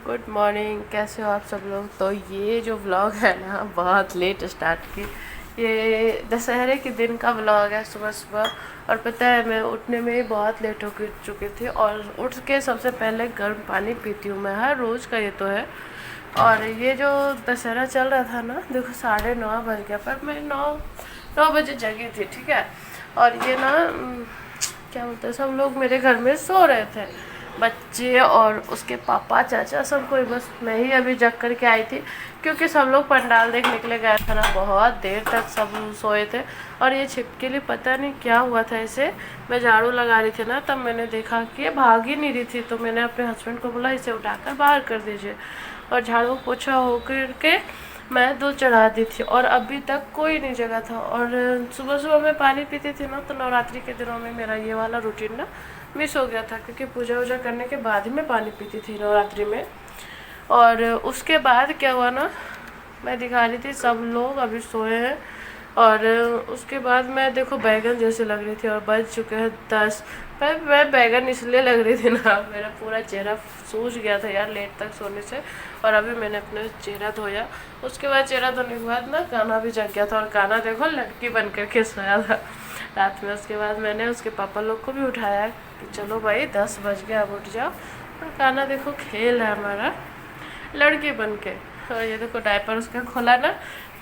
Good morning. कैसे हो आप सब लोग। तो ये जो व्लॉग है ना बहुत लेट स्टार्ट की। ये दशहरे के दिन का व्लॉग है, सुबह सुबह। और पता है मैं उठने में ही बहुत लेट हो चुकी थी। और उठ के सबसे पहले गर्म पानी पीती हूँ मैं, हर रोज़ का ये तो है। और ये जो दशहरा चल रहा था ना, देखो 9:30 बज गया, पर मैं 9 बजे जगी थी, ठीक है। और ये ना क्या बोलते हैं, सब लोग मेरे घर में सो रहे थे, बच्चे और उसके पापा चाचा सब कोई। बस मैं ही अभी जग करके आई थी, क्योंकि सब लोग पंडाल देखने के लिए गए थे ना, बहुत देर तक सब सोए थे। और ये छिपकली पता नहीं क्या हुआ था इसे, मैं झाड़ू लगा रही थी ना, तब मैंने देखा कि ये भाग ही नहीं रही थी। तो मैंने अपने हस्बैंड को बोला इसे उठाकर बाहर कर दीजिए। और झाड़ू पोछा हो करके मैं दूध चढ़ा दी थी, और अभी तक कोई नहीं जगा था। और सुबह सुबह मैं पानी पीती थी ना, तो नवरात्रि के दिनों में मेरा ये वाला रूटीन ना मिस हो गया था, क्योंकि पूजा वूजा करने के बाद ही मैं पानी पीती थी नवरात्रि में। और उसके बाद क्या हुआ ना, मैं दिखा रही थी सब लोग अभी सोए हैं। और उसके बाद मैं देखो बैगन जैसे लग रही थी, और बज चुके हैं 10। मैं बैगन इसलिए लग रही थी ना, मेरा पूरा चेहरा सूज गया था यार लेट तक सोने से। और अभी मैंने अपना चेहरा धोया। उसके बाद चेहरा धोने के बाद ना कान्हा भी जग गया था, और कान्हा देखो लड़की बन करके सोया था रात में। उसके बाद मैंने उसके पापा लोग को भी उठाया कि चलो भाई 10 बज गया, अब उठ जाओ। और कान्हा देखो खेल है हमारा लड़के बन के। और ये देखो डायपर उसका खोला ना,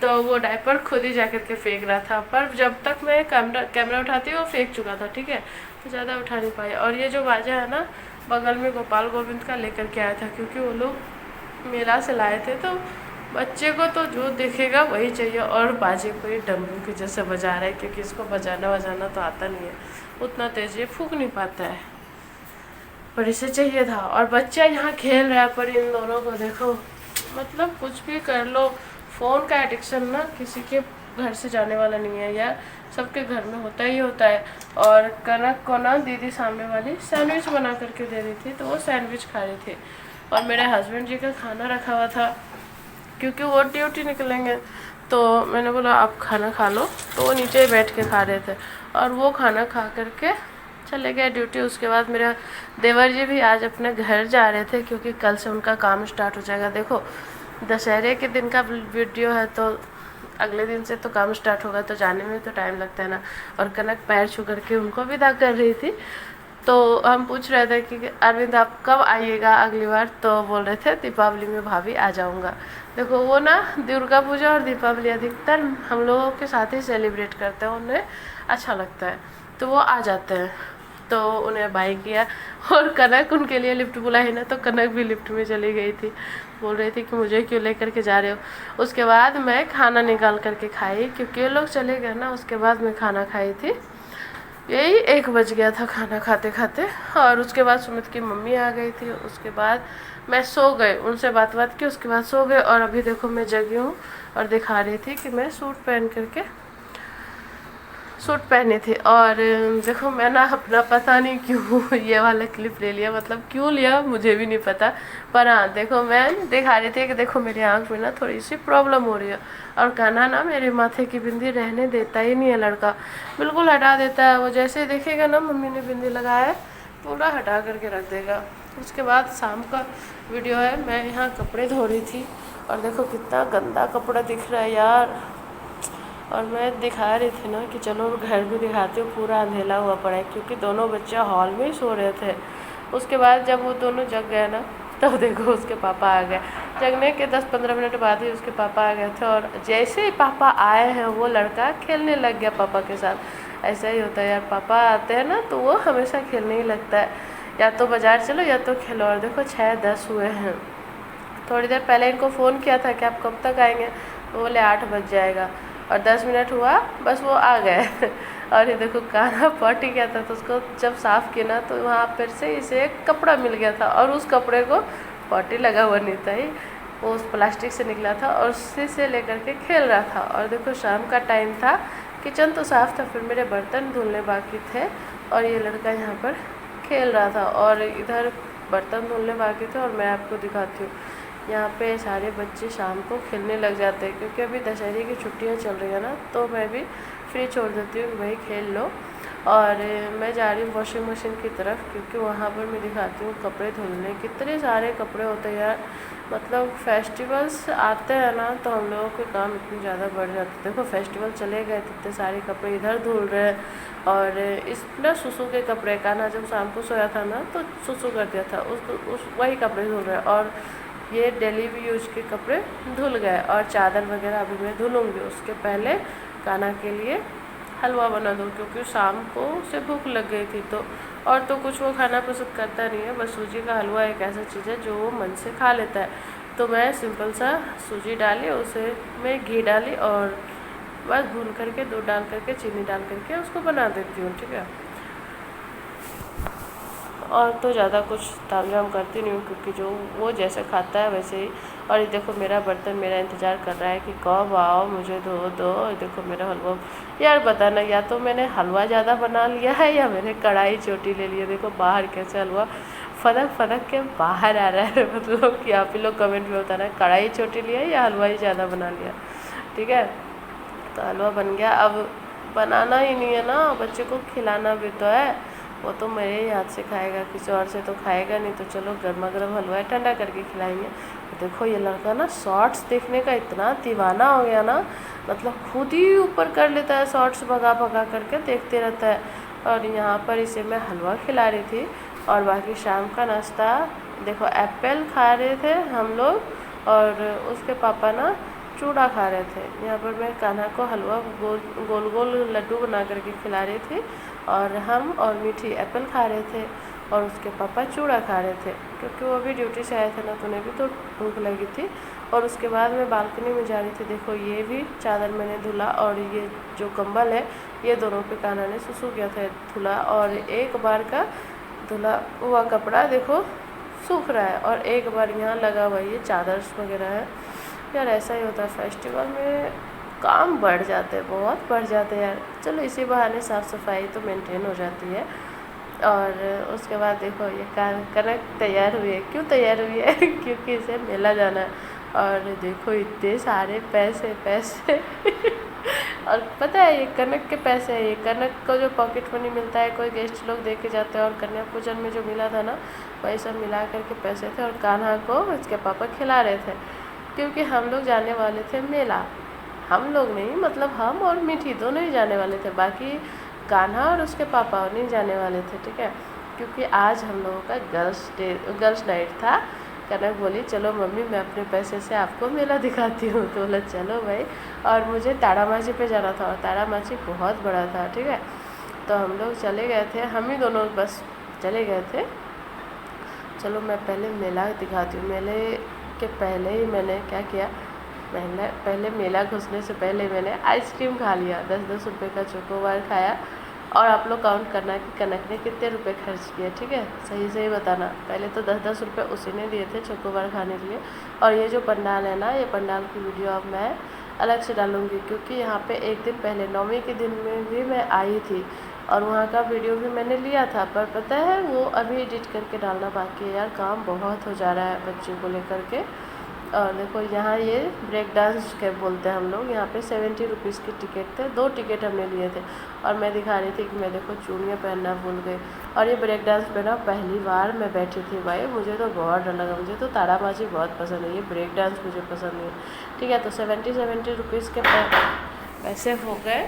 तो वो डायपर खुद ही जा करके फेंक रहा था। पर जब तक मैं कैमरा उठाती वो फेंक चुका था, ठीक है। तो ज़्यादा उठा नहीं पाई। और ये जो बाजा है ना, बगल में गोपाल गोविंद का लेकर के आया था, क्योंकि वो लोग मेला से लाए थे। तो बच्चे को तो जो देखेगा वही चाहिए। और बाजे को ये डमरू के जैसे बजा रहा है, क्योंकि इसको बजाना तो आता नहीं है उतना तेज, ये फूंक नहीं पाता है, पर इसे चाहिए था। और बच्चा यहाँ खेल रहा है, पर इन दोनों को देखो, मतलब कुछ भी कर लो, फ़ोन का एडिक्शन ना किसी के घर से जाने वाला नहीं है यार, सबके घर में होता ही होता है। और कनक को ना दीदी सामने वाली सैंडविच बना करके दे रही थी, तो वो सैंडविच खा रही थी। और मेरे हस्बैंड जी का खाना रखा हुआ था, क्योंकि वो ड्यूटी निकलेंगे। तो मैंने बोला आप खाना खा लो, तो वो नीचे ही बैठ के खा रहे थे। और वो खाना खा करके चले गए ड्यूटी। उसके बाद मेरा देवर जी भी आज अपने घर जा रहे थे, क्योंकि कल से उनका काम स्टार्ट हो जाएगा। देखो दशहरे के दिन का वीडियो है, तो अगले दिन से तो काम स्टार्ट होगा, तो जाने में तो टाइम लगता है ना। और कनक पैर छू करके उनको विदा कर रही थी। तो हम पूछ रहे थे कि अरविंद आप कब आइएगा अगली बार, तो बोल रहे थे दीपावली में भाभी आ जाऊँगा। देखो वो ना दुर्गा पूजा और दीपावली अधिकतर हम लोगों के साथ ही सेलिब्रेट करते हैं, उन्हें अच्छा लगता है, तो वो आ जाते हैं। तो उन्हें बाई किया। और कनक उनके लिए लिफ्ट बुलाई ना, तो कनक भी लिफ्ट में चली गई थी, बोल रही थी कि मुझे क्यों लेकर के जा रहे हो। उसके बाद मैं खाना निकाल करके खाई, क्योंकि ये लोग चले गए ना, उसके बाद मैं खाना खाई थी। यही 1 बज गया था खाना खाते खाते। और उसके बाद सुमित की मम्मी आ गई थी। उसके बाद मैं सो गई, उनसे बात की, उसके बाद सो गए। और अभी देखो मैं जगी हूँ, और दिखा रही थी कि मैं सूट पहन करके सूट पहनी थी। और देखो मैं ना अपना पता नहीं क्यों ये वाला क्लिप ले लिया, मतलब क्यों लिया मुझे भी नहीं पता। पर हाँ देखो मैं दिखा रही थी कि देखो मेरी आँख में ना थोड़ी सी प्रॉब्लम हो रही है। और कान्हा ना मेरे माथे की बिंदी रहने देता ही नहीं है, लड़का बिल्कुल हटा देता है। वो जैसे ही देखेगा ना मम्मी ने बिंदी लगाया है, पूरा हटा करके रख देगा। उसके बाद शाम का वीडियो है, मैं यहाँ कपड़े धो रही थी, और देखो कितना गंदा कपड़ा दिख रहा है यार। और मैं दिखा रही थी ना कि चलो घर भी दिखाती हूँ, पूरा अंधेला हुआ पड़ा है, क्योंकि दोनों बच्चे हॉल में ही सो रहे थे। उसके बाद जब वो दोनों जग गए ना, तब देखो उसके पापा आ गए। जगने के 10-15 मिनट बाद ही उसके पापा आ गए थे। और जैसे ही पापा आए हैं, वो लड़का खेलने लग गया पापा के साथ। ऐसा ही होता है यार, पापा आते हैं ना तो वो हमेशा खेलने ही लगता है, या तो बाज़ार चलो या तो खेलो। और देखो 6:10 हुए हैं। थोड़ी देर पहले इनको फ़ोन किया था कि आप कब तक आएंगे, तो बोले 8 बज जाएगा। और 10 मिनट हुआ बस वो आ गए। और ये देखो कान्हा पॉटी गया था, तो उसको जब साफ़ किया ना, तो वहाँ फिर से इसे एक कपड़ा मिल गया था, और उस कपड़े को पॉटी लगा हुआ नहीं था, ही वो उस प्लास्टिक से निकला था, और उसी से लेकर के खेल रहा था। और देखो शाम का टाइम था, किचन तो साफ़ था, फिर मेरे बर्तन धुलने बाकी थे, और ये लड़का यहाँ पर खेल रहा था। और इधर बर्तन धुलने बाकी थे। और मैं आपको दिखाती हूँ, यहाँ पे सारे बच्चे शाम को खेलने लग जाते हैं, क्योंकि अभी दशहरे की छुट्टियाँ चल रही है ना, तो मैं भी फ्री छोड़ देती हूँ कि भाई खेल लो। और मैं जा रही हूँ वॉशिंग मशीन की तरफ, क्योंकि वहाँ पर मैं दिखाती हूँ कपड़े धुलने, कितने सारे कपड़े होते हैं यार। मतलब फेस्टिवल्स आते हैं ना तो हम लोगों के काम इतने ज़्यादा बढ़ जाते हैं। देखो फेस्टिवल चले गए तो इतने सारे कपड़े इधर धुल रहे हैं, और इस ना सुसु के कपड़े का ना, जब शाम को सोया था ना तो सुसु कर दिया था, उस वही कपड़े धुल रहे हैं। और ये डेली भी यूज के कपड़े धुल गए, और चादर वगैरह अभी मैं धुलूँगी। उसके पहले खाना के लिए हलवा बना दूँ, क्योंकि शाम को उसे भूख लग गई थी। तो और तो कुछ वो खाना पसंद करता नहीं है, बस सूजी का हलवा एक ऐसा चीज़ है जो वो मन से खा लेता है। तो मैं सिंपल सा सूजी डाली, उसे मैं घी डाली और बस भून करके दूध डाल करके चीनी डाल करके उसको बना देती हूँ, ठीक है। और तो ज़्यादा कुछ तामझाम करती नहीं हूँ, क्योंकि जो वो जैसे खाता है वैसे ही। और ये देखो मेरा बर्तन मेरा इंतज़ार कर रहा है कि कब आओ मुझे धो दो। देखो मेरा हलवा, यार बताना, या तो मैंने हलवा ज़्यादा बना लिया है या मैंने कढ़ाई छोटी ले ली है। देखो बाहर कैसे हलवा फदक फदक के बाहर आ रहा है। मतलब कि आप ही लोग कमेंट में बताना कढ़ाई छोटी लिया या हलवा ही ज़्यादा बना लिया, ठीक है। तो हलवा बन गया, अब बनाना ही नहीं है ना, बच्चे को खिलाना भी तो है। वो तो मेरे ही हाथ से खाएगा, किसी और से तो खाएगा नहीं। तो चलो गर्मा गर्म हलवा है, ठंडा करके खिलाएंगे। तो देखो ये लड़का ना शॉर्ट्स देखने का इतना दीवाना हो गया ना, मतलब खुद ही ऊपर कर लेता है, शॉर्ट्स भगा भगा करके देखते रहता है। और यहाँ पर इसे मैं हलवा खिला रही थी, और बाकी शाम का नाश्ता देखो एप्पल खा रहे थे हम लोग, और उसके पापा ना चूड़ा खा रहे थे। यहाँ पर मैं कान्हा को हलवा गोल गोल गोल लड्डू बना करके खिला रही थी, और हम और मीठी एप्पल खा रहे थे, और उसके पापा चूड़ा खा रहे थे, क्योंकि वो भी ड्यूटी से आए थे ना, तो उन्हें भी तो भूख लगी थी। और उसके बाद मैं बालकनी में जा रही थी। देखो ये भी चादर मैंने धुला, और ये जो कंबल है ये दोनों पे कान्हा ने सुसु किया था धुला, और एक बार का धुला हुआ कपड़ा देखो सूख रहा है, और एक बार यहाँ लगा हुआ ये चादर वगैरह है। यार ऐसा ही होता है फेस्टिवल में, काम बढ़ जाते हैं, बहुत बढ़ जाते हैं यार। चलो इसी बहाने साफ़ सफाई तो मेंटेन हो जाती है। और उसके बाद देखो ये कनक तैयार हुई है। क्यों तैयार हुई है? क्योंकि इसे मेला जाना है। और देखो इतने सारे पैसे पैसे और पता है ये कनक के पैसे है, ये कनक का जो पॉकेट मनी मिलता है, कोई गेस्ट लोग दे के जाते हैं, और कन्या पूजन में जो मिला था ना वही सब मिला करके पैसे थे। और कान्हा को इसके पापा खिला रहे थे, क्योंकि हम लोग जाने वाले थे मेला। हम लोग नहीं, मतलब हम और मीठी दोनों ही जाने वाले थे, बाकी कान्हा और उसके पापा नहीं जाने वाले थे, ठीक है। क्योंकि आज हम लोगों का गर्ल्स नाइट था। कनक बोली चलो मम्मी मैं अपने पैसे से आपको मेला दिखाती हूँ, तो बोला चलो भाई। और मुझे तारा माची पे जाना था, और तारा माची बहुत बड़ा था, ठीक है। तो हम लोग चले गए थे, हम ही दोनों बस चले गए थे। चलो मैं पहले मेला दिखाती हूँ। मेले के पहले ही मैंने क्या किया, पहले मेला घुसने से पहले मैंने आइसक्रीम खा लिया। 10-10 रुपये का चोकोबार खाया। और आप लोग काउंट करना कि कनक ने कितने रुपए खर्च किए, ठीक है, सही सही बताना। पहले तो 10-10 रुपये उसी ने दिए थे चोकोबार खाने के लिए। और ये जो पंडाल है ना, ये पंडाल की वीडियो अब मैं अलग से डालूँगी, क्योंकि यहाँ पे एक दिन पहले 9वीं के दिन में भी मैं आई थी, और वहाँ का वीडियो भी मैंने लिया था। पर पता है वो अभी एडिट करके डालना बाकी है यार, काम बहुत हो जा रहा है बच्चे को लेकर के। और देखो यहाँ ये ब्रेक डांस के बोलते हैं हम लोग, यहाँ पे 70 रुपीज़ की टिकट थे, 2 टिकट हमने लिए थे। और मैं दिखा रही थी कि मैं देखो चूड़ियाँ पहनना भूल गई। और ये ब्रेक डांस पे ना पहली बार मैं बैठी थी भाई, मुझे तो बहुत डर लगा। मुझे तो ताड़ाबाजी बहुत पसंद है, ये ब्रेक डांस मुझे पसंद नहीं है, ठीक है। तो 70 रुपीज़ के पैसे हो गए,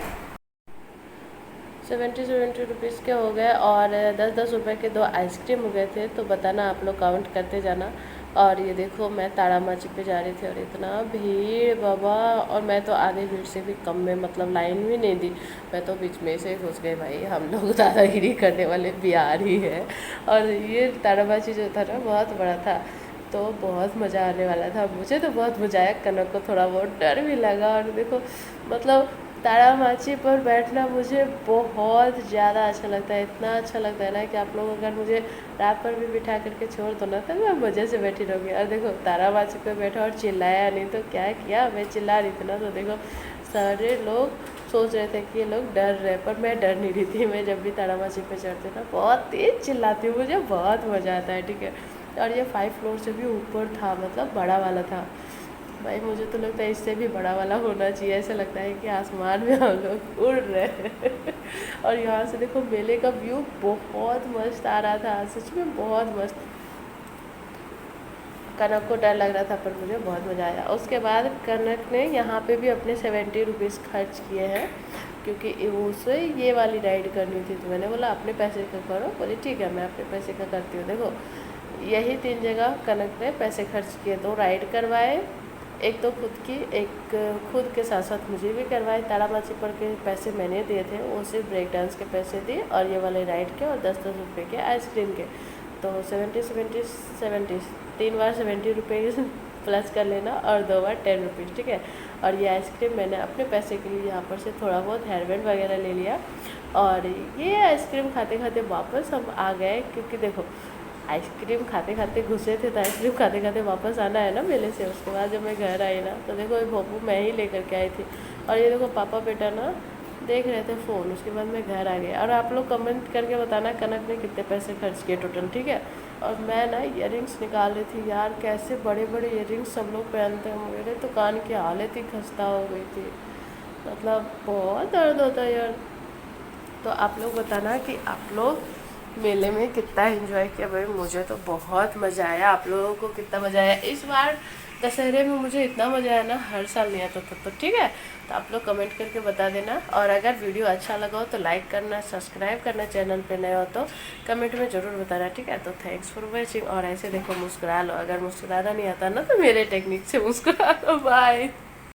70 रुपीज़ के हो गए, और 10-10 रुपये के 2 आइसक्रीम हो गए थे। तो बताना आप लोग काउंट करते जाना। और ये देखो मैं तारा माची पे जा रही थी, और इतना भीड़ बाबा, और मैं तो आधे भीड़ से भी कम में, मतलब लाइन भी नहीं दी, मैं तो बीच में से घुस गई भाई। हम लोग दादागिरी करने वाले बिहार ही है। और ये तारा माची जो था ना बहुत बड़ा था, तो बहुत मज़ा आने वाला था। मुझे तो बहुत मज़ा आया, कनक को थोड़ा बहुत डर भी लगा। और देखो मतलब तारा माची पर बैठना मुझे बहुत ज़्यादा अच्छा लगता है, इतना अच्छा लगता है ना कि आप लोग अगर मुझे रात पर भी बिठा करके छोड़ दो ना तो मैं मज़े से बैठी रहूँगी। और देखो तारा माची पे बैठा और चिल्लाया नहीं, तो क्या किया, मैं चिल्ला रही थी ना, तो देखो सारे लोग सोच रहे थे कि ये लोग डर रहे, पर मैं डर नहीं रही थी। मैं जब भी तारा माची पे चढ़ती ना बहुत तेज़ चिल्लाती हूँ, मुझे बहुत मज़ा आता है, ठीक है। और ये 5 फ्लोर से भी ऊपर था, मतलब बड़ा वाला था भाई। मुझे तो लगता है इससे भी बड़ा वाला होना चाहिए, ऐसा लगता है कि आसमान में हम लोग उड़ रहे हैं। और यहाँ से देखो मेले का व्यू बहुत मस्त आ रहा था, सच में बहुत मस्त। कनक को डर लग रहा था पर मुझे बहुत मज़ा आया। उसके बाद कनक ने यहाँ पे भी अपने 70 रुपीज़ खर्च किए हैं, क्योंकि उसे ये वाली राइड करनी थी। तो मैंने बोला अपने पैसे का करो, बोली ठीक है मैं अपने पैसे का करती हूँ। देखो यही 3 जगह कनक ने पैसे खर्च किए, 2 राइड करवाए, एक तो खुद की, एक खुद के साथ साथ मुझे भी करवाए। तारामाची पर के पैसे मैंने दिए थे, वो सिर्फ ब्रेक डांस के पैसे दिए और ये वाले राइड के और 10-10 रुपये के आइसक्रीम के। तो 70 3 बार 70 रुपये प्लस कर लेना और 2 बार 10 रुपीज़, ठीक है। और ये आइसक्रीम मैंने अपने पैसे के लिए यहाँ पर से थोड़ा बहुत हेयरबैंड वगैरह ले लिया। और ये आइसक्रीम खाते खाते वापस हम आ गए, क्योंकि देखो आइसक्रीम खाते खाते घुसे थे तो आइसक्रीम खाते खाते वापस आना है ना मेले से। उसके बाद जब मैं घर आई ना तो देखो ये भोपू मैं ही लेकर के आई थी। और ये देखो पापा बेटा ना देख रहे थे फ़ोन। उसके बाद मैं घर आ गई। और आप लोग कमेंट करके बताना कनक ने कितने पैसे खर्च किए टोटल, ठीक है। और मैं ना इयररिंग्स निकाल रही थी यार, कैसे बड़े बड़े इयररिंग्स सब लोग पहनते हैं, मेरे तो कान की हालत ही खस्ता हो गई थी, मतलब बहुत दर्द होता है यार। तो आप लोग बताना कि आप लोग मेले में कितना एंजॉय किया। भाई मुझे तो बहुत मज़ा आया, आप लोगों को कितना मज़ा आया। इस बार दशहरे में मुझे इतना मज़ा आया ना, हर साल नहीं आता था। तो ठीक है, तो आप लोग कमेंट करके बता देना। और अगर वीडियो अच्छा लगा हो तो लाइक करना, सब्सक्राइब करना, चैनल पे नए हो तो कमेंट में ज़रूर बताना, ठीक है। तो थैंक्स फॉर वॉचिंग। और ऐसे देखो मुस्कुरा लो, अगर मुस्कुराना नहीं आता ना तो मेरे टेक्निक से मुस्कुरा लो। बाय।